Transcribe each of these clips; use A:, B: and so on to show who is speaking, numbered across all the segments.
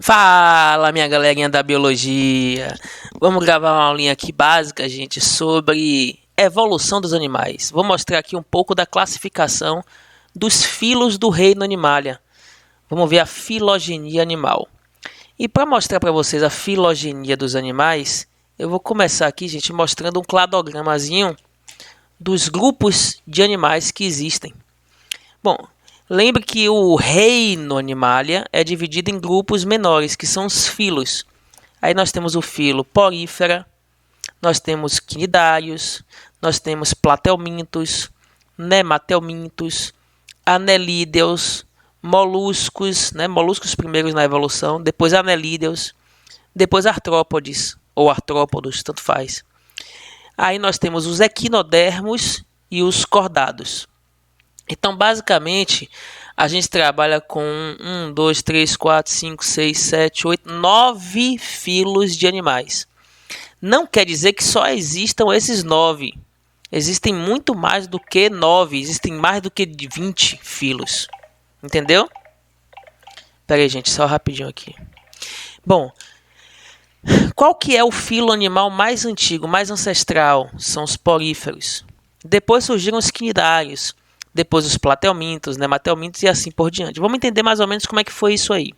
A: Fala, minha galerinha da biologia. Vamos gravar uma aulinha aqui básica, gente, sobre evolução dos animais. Vou mostrar aqui um pouco da classificação dos filos do reino Animalia. Vamos ver a filogenia animal. E para mostrar para vocês a filogenia dos animais, eu vou começar aqui, gente, mostrando um cladogramazinho dos grupos de animais que existem. Bom, lembre que o reino Animalia é dividido em grupos menores, que são os filos. Aí nós temos o filo Porífera, nós temos Cnidários, nós temos Platelmintos, Nematelmintos, Anelídeos, moluscos, moluscos primeiros na evolução, depois Anelídeos, depois Artrópodes, ou artrópodos, tanto faz. Aí nós temos os equinodermos e os cordados. Então, basicamente, a gente trabalha com 1, 2, 3, 4, 5, 6, 7, 8, 9 filos de animais. Não quer dizer que só existam esses 9. Existem muito mais do que 9. Existem mais do que 20 filos. Entendeu? Pera aí, gente, só rapidinho aqui. Bom, qual que é o filo animal mais antigo, mais ancestral? São os poríferos. Depois surgiram os cnidários. Depois os platelmintos, nematelmintos e assim por diante. Vamos entender mais ou menos como é que foi isso aí.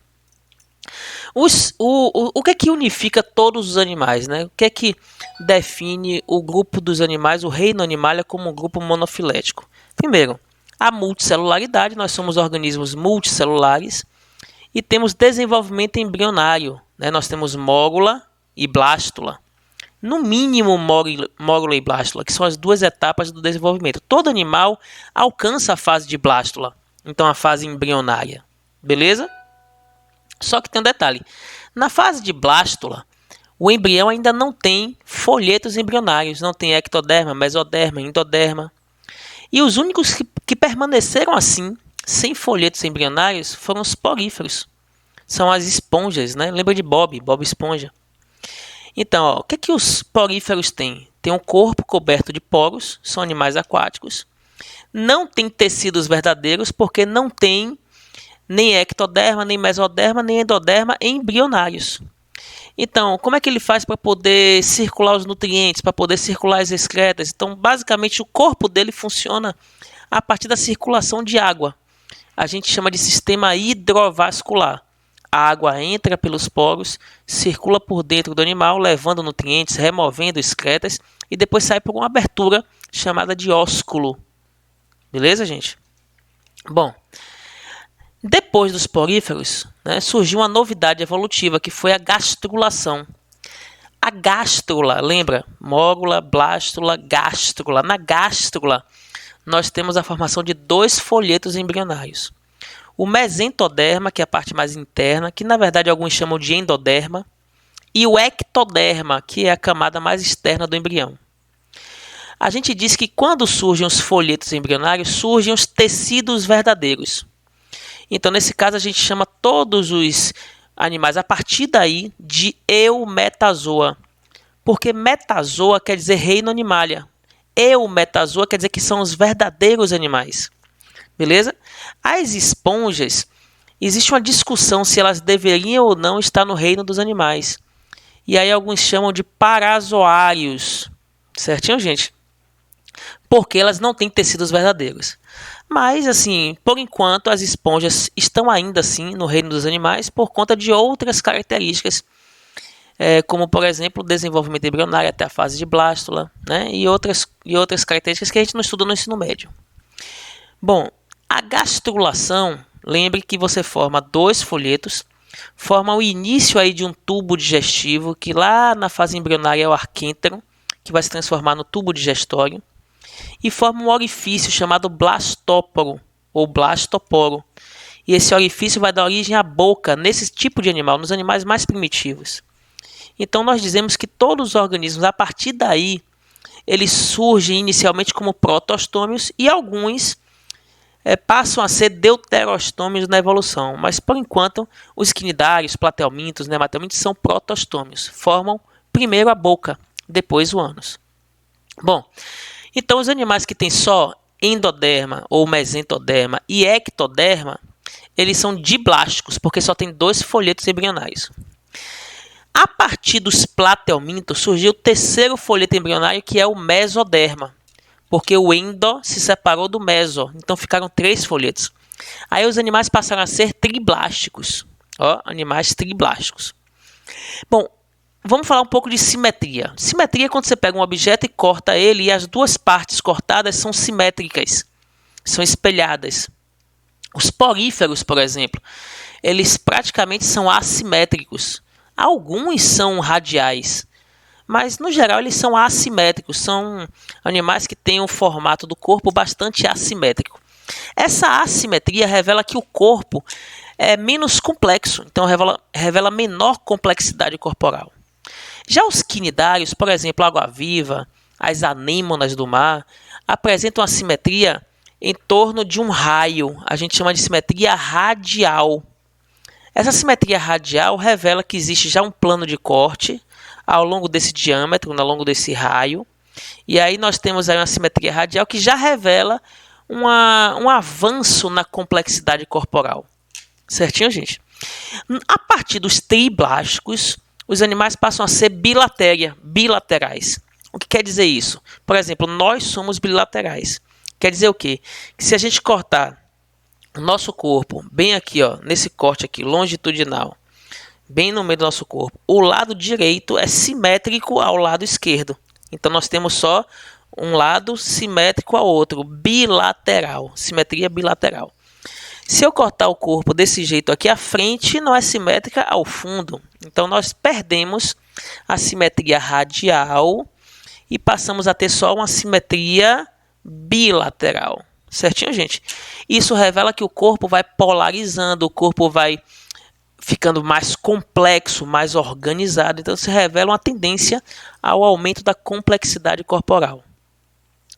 A: O que é que unifica todos os animais, né? O que é que define o grupo dos animais, o reino Animalia, como um grupo monofilético? Primeiro, a multicelularidade. Nós somos organismos multicelulares e temos desenvolvimento embrionário, né? Nós temos mórula e blástula. No mínimo, mórula e blástula, que são as duas etapas do desenvolvimento. Todo animal alcança a fase de blástula, então a fase embrionária. Beleza? Só que tem um detalhe. Na fase de blástula, o embrião ainda não tem folhetos embrionários, não tem ectoderma, mesoderma, endoderma. E os únicos que permaneceram assim, sem folhetos embrionários, foram os poríferos. São as esponjas, né? Lembra de Bob Esponja. Então, o que é que os poríferos têm? Tem um corpo coberto de poros, são animais aquáticos. Não tem tecidos verdadeiros, porque não tem nem ectoderma, nem mesoderma, nem endoderma embrionários. Então, como é que ele faz para poder circular os nutrientes, para poder circular as excretas? Então, basicamente, o corpo dele funciona a partir da circulação de água. A gente chama de sistema hidrovascular. A água entra pelos poros, circula por dentro do animal, levando nutrientes, removendo excretas e depois sai por uma abertura chamada de ósculo. Beleza, gente? Bom, depois dos poríferos, surgiu uma novidade evolutiva que foi a gastrulação. A gástrula, lembra? Mórula, blástula, gástrula. Na gástrula, nós temos a formação de 2 folhetos embrionários. O mesentoderma, que é a parte mais interna, que na verdade alguns chamam de endoderma, e o ectoderma, que é a camada mais externa do embrião. A gente diz que quando surgem os folhetos embrionários, surgem os tecidos verdadeiros. Então, nesse caso, a gente chama todos os animais, a partir daí, de eumetazoa. Porque metazoa quer dizer reino Animalia. Eumetazoa quer dizer que são os verdadeiros animais. Beleza? As esponjas, existe uma discussão se elas deveriam ou não estar no reino dos animais. E aí alguns chamam de parazoários. Certinho, gente? Porque elas não têm tecidos verdadeiros. Mas, assim, por enquanto, as esponjas estão ainda assim no reino dos animais por conta de outras características, como, por exemplo, o desenvolvimento embrionário até a fase de blástula, e outras características que a gente não estuda no ensino médio. Bom, a gastrulação, lembre que você forma 2 folhetos, forma o início aí de um tubo digestivo, que lá na fase embrionária é o arquêntero, que vai se transformar no tubo digestório, e forma um orifício chamado blastóporo, ou blastoporo. E esse orifício vai dar origem à boca, nesse tipo de animal, nos animais mais primitivos. Então nós dizemos que todos os organismos, a partir daí, eles surgem inicialmente como protostômios e alguns passam a ser deuterostômios na evolução, mas por enquanto os cnidários, platelmintos, nematelmintos são protostômios, formam primeiro a boca, depois o ânus. Bom, então os animais que têm só endoderma ou mesentoderma e ectoderma, eles são diblásticos, porque só tem 2 folhetos embrionários. A partir dos platelmintos surgiu o terceiro folheto embrionário, que é o mesoderma, porque o endo se separou do meso, então ficaram 3 folhetos. Aí os animais passaram a ser triblásticos, animais triblásticos. Bom, vamos falar um pouco de simetria. Simetria é quando você pega um objeto e corta ele e as 2 partes cortadas são simétricas, são espelhadas. Os poríferos, por exemplo, eles praticamente são assimétricos. Alguns são radiais, mas no geral eles são assimétricos. São animais que têm um formato do corpo bastante assimétrico. Essa assimetria revela que o corpo é menos complexo, então revela menor complexidade corporal. Já os quinidários, por exemplo, a água-viva, as anêmonas do mar, apresentam a simetria em torno de um raio. A gente chama de simetria radial. Essa simetria radial revela que existe já um plano de corte ao longo desse diâmetro, ao longo desse raio. E aí nós temos aí uma simetria radial que já revela um avanço na complexidade corporal. Certinho, gente? A partir dos triblásticos, os animais passam a ser bilaterais. O que quer dizer isso? Por exemplo, nós somos bilaterais. Quer dizer o quê? Que se a gente cortar o nosso corpo bem aqui, nesse corte aqui, longitudinal, bem no meio do nosso corpo, o lado direito é simétrico ao lado esquerdo. Então nós temos só um lado simétrico ao outro, bilateral, simetria bilateral. Se eu cortar o corpo desse jeito aqui, a frente não é simétrica ao fundo. Então nós perdemos a simetria radial e passamos a ter só uma simetria bilateral. Certinho, gente? Isso revela que o corpo vai polarizando, o corpo vai ficando mais complexo, mais organizado. Então se revela uma tendência ao aumento da complexidade corporal.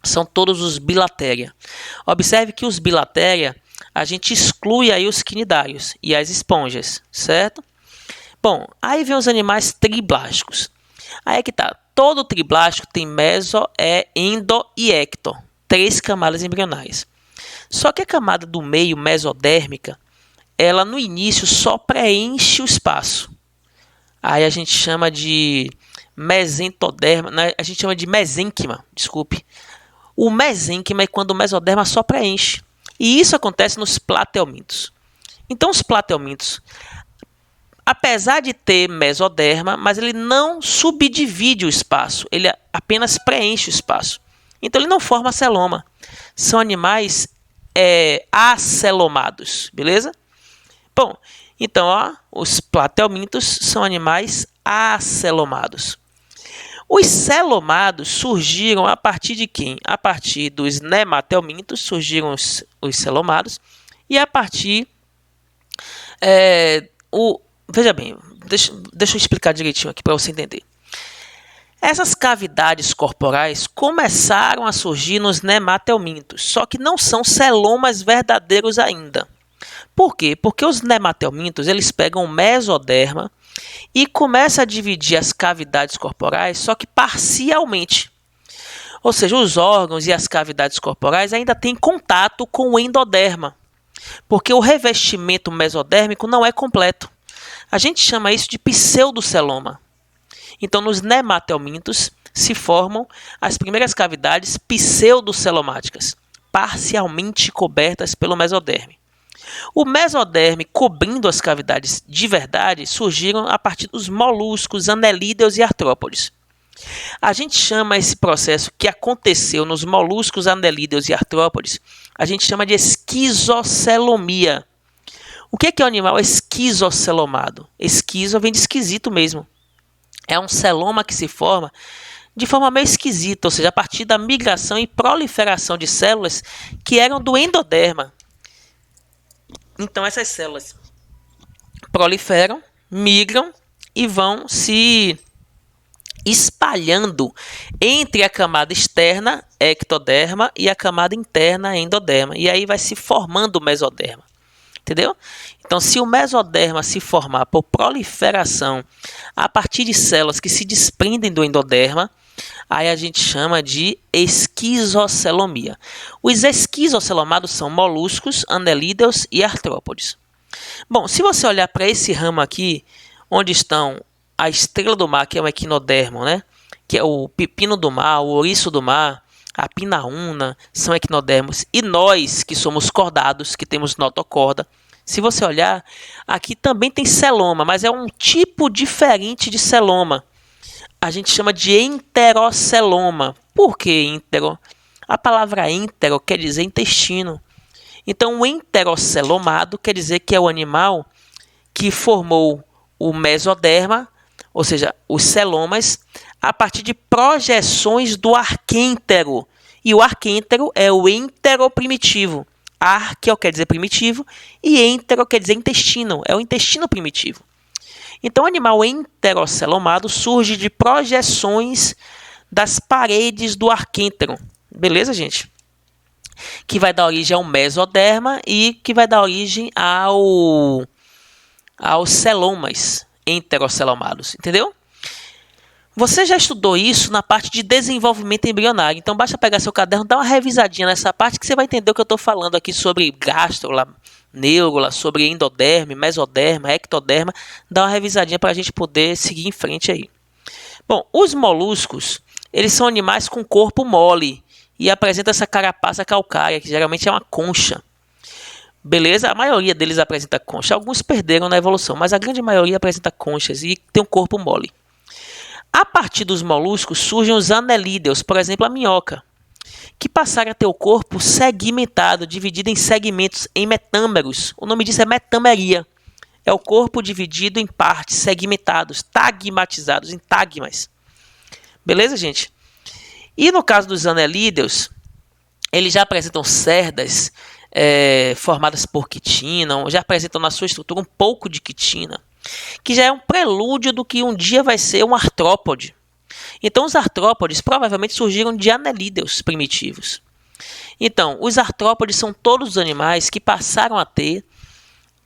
A: São todos os bilateria. Observe que os bilateria, a gente exclui aí os quinidários e as esponjas, certo? Bom, aí vem os animais triblásticos. Aí é que tá. Todo triblástico tem meso, endo e ecto. 3 camadas embrionais. Só que a camada do meio, mesodérmica, ela no início só preenche o espaço. Aí a gente chama de mesentoderma, a gente chama de mesênquima, desculpe. O mesênquima é quando o mesoderma só preenche. E isso acontece nos platelmintos. Então os platelmintos, apesar de ter mesoderma, mas ele não subdivide o espaço, ele apenas preenche o espaço. Então ele não forma celoma. São animais acelomados, beleza? Bom, então os platelmintos são animais acelomados. Os celomados surgiram a partir de quem? A partir dos nematelmintos surgiram os celomados e a partir veja bem, deixa eu explicar direitinho aqui para você entender. Essas cavidades corporais começaram a surgir nos nematelmintos, só que não são celomas verdadeiros ainda. Por quê? Porque os nematelmintos eles pegam o mesoderma e começam a dividir as cavidades corporais, só que parcialmente. Ou seja, os órgãos e as cavidades corporais ainda têm contato com o endoderma, porque o revestimento mesodérmico não é completo. A gente chama isso de pseudoceloma. Então, nos nematelmintos se formam as primeiras cavidades pseudocelomáticas, parcialmente cobertas pelo mesoderme. O mesoderme cobrindo as cavidades de verdade surgiram a partir dos moluscos, anelídeos e artrópodes. A gente chama esse processo que aconteceu nos moluscos, anelídeos e artrópodes, a gente chama de esquizocelomia. O que é o animal esquizocelomado? Esquizo vem de esquisito mesmo. É um celoma que se forma de forma meio esquisita, ou seja, a partir da migração e proliferação de células que eram do endoderma. Então essas células proliferam, migram e vão se espalhando entre a camada externa, ectoderma, e a camada interna, endoderma. E aí vai se formando o mesoderma. Entendeu? Então, se o mesoderma se formar por proliferação a partir de células que se desprendem do endoderma, aí a gente chama de esquizocelomia. Os esquizocelomados são moluscos, anelídeos e artrópodes. Bom, se você olhar para esse ramo aqui, onde estão a estrela do mar, que é o equinodermo, né? Que é o pepino do mar, o ouriço do mar, a pinaúna, são equinodermos. E nós, que somos cordados, que temos notocorda, se você olhar, aqui também tem celoma, mas é um tipo diferente de celoma. A gente chama de enteroceloma. Por que entero? A palavra entero quer dizer intestino. Então, o enterocelomado quer dizer que é o animal que formou o mesoderma, ou seja, os celomas, a partir de projeções do arquêntero. E o arquêntero é o enteroprimitivo. Arqueo quer dizer primitivo e entero quer dizer intestino, é o intestino primitivo. Então, o animal enterocelomado surge de projeções das paredes do arquêntero. Beleza, gente? Que vai dar origem ao mesoderma e que vai dar origem aos celomas enterocelomados, entendeu? Você já estudou isso na parte de desenvolvimento embrionário, então basta pegar seu caderno, dar uma revisadinha nessa parte que você vai entender o que eu estou falando aqui sobre gástrula, neurula, sobre endoderme, mesoderma, ectoderma, dá uma revisadinha para a gente poder seguir em frente aí. Bom, os moluscos, eles são animais com corpo mole e apresentam essa carapaça calcária, que geralmente é uma concha. Beleza? A maioria deles apresenta concha. Alguns perderam na evolução, mas a grande maioria apresenta conchas e tem um corpo mole. A partir dos moluscos surgem os anelídeos, por exemplo, a minhoca, que passaram a ter o corpo segmentado, dividido em segmentos, em metâmeros. O nome disso é metameria. É o corpo dividido em partes, segmentados, tagmatizados, em tagmas. Beleza, gente? E no caso dos anelídeos, eles já apresentam cerdas formadas por quitina, já apresentam na sua estrutura um pouco de quitina, que já é um prelúdio do que um dia vai ser um artrópode. Então, os artrópodes provavelmente surgiram de anelídeos primitivos. Então, os artrópodes são todos os animais que passaram a ter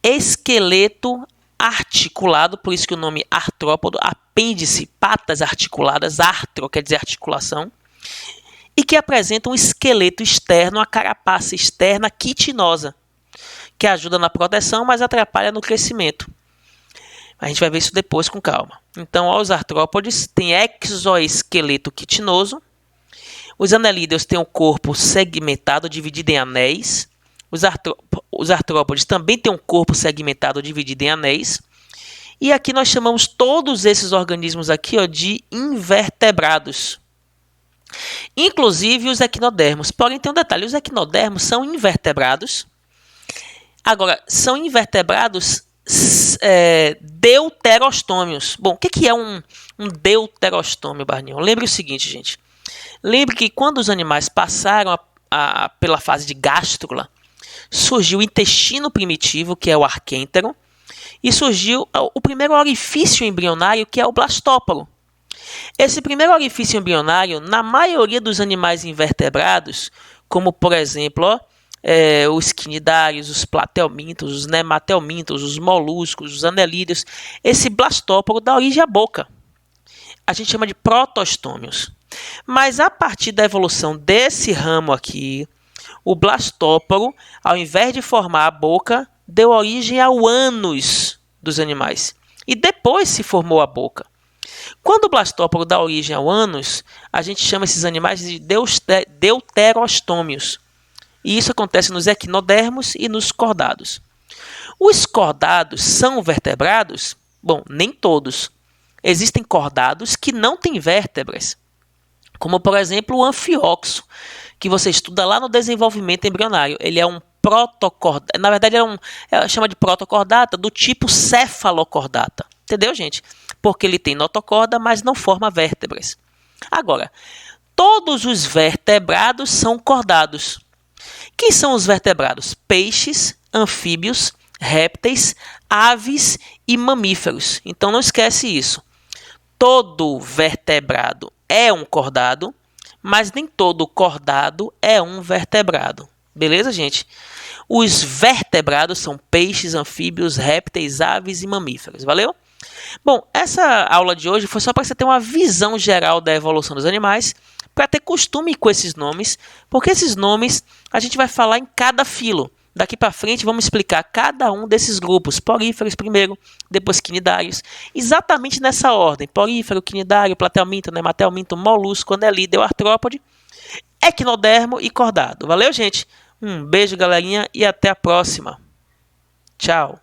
A: esqueleto articulado, por isso que o nome artrópodo, apêndice, patas articuladas, artro quer dizer articulação, e que apresentam um esqueleto externo, a carapaça externa quitinosa, que ajuda na proteção, mas atrapalha no crescimento. A gente vai ver isso depois com calma. Então, os artrópodes têm exoesqueleto quitinoso. Os anelídeos têm o corpo segmentado, dividido em anéis. Os artrópodes também têm um corpo segmentado, dividido em anéis. E aqui nós chamamos todos esses organismos aqui, ó, de invertebrados. Inclusive os equinodermos. Porém, tem um detalhe. Os equinodermos são invertebrados. Agora, são invertebrados deuterostômios. Bom, o que é um deuterostômio, Barninho? Lembre o seguinte, gente. Lembre que quando os animais passaram pela fase de gástrula, surgiu o intestino primitivo, que é o arquêntero, e surgiu o primeiro orifício embrionário, que é o blastóporo. Esse primeiro orifício embrionário, na maioria dos animais invertebrados, como por exemplo, os quinidários, os platelmintos, os nematelmintos, os moluscos, os anelídeos, esse blastóporo dá origem à boca. A gente chama de protostômios. Mas a partir da evolução desse ramo aqui, o blastóporo, ao invés de formar a boca, deu origem ao ânus dos animais. E depois se formou a boca. Quando o blastóporo dá origem ao ânus, a gente chama esses animais de deuterostômios. E isso acontece nos equinodermos e nos cordados. Os cordados são vertebrados? Bom, nem todos. Existem cordados que não têm vértebras, como por exemplo o anfioxo, que você estuda lá no desenvolvimento embrionário. Ele é um protocordata, na verdade chama de protocordata do tipo cefalocordata. Entendeu, gente? Porque ele tem notocorda, mas não forma vértebras. Agora, todos os vertebrados são cordados. Quem são os vertebrados? Peixes, anfíbios, répteis, aves e mamíferos. Então não esquece isso. Todo vertebrado é um cordado, mas nem todo cordado é um vertebrado. Beleza, gente? Os vertebrados são peixes, anfíbios, répteis, aves e mamíferos. Valeu? Bom, essa aula de hoje foi só para você ter uma visão geral da evolução dos animais, para ter costume com esses nomes, porque esses nomes a gente vai falar em cada filo. Daqui para frente vamos explicar cada um desses grupos, poríferos primeiro, depois quinidários, exatamente nessa ordem: porífero, quinidário, platelminto, nematelminto, molusco, anelídeo, artrópode, equinodermo e cordado. Valeu, gente? Um beijo, galerinha, e até a próxima. Tchau.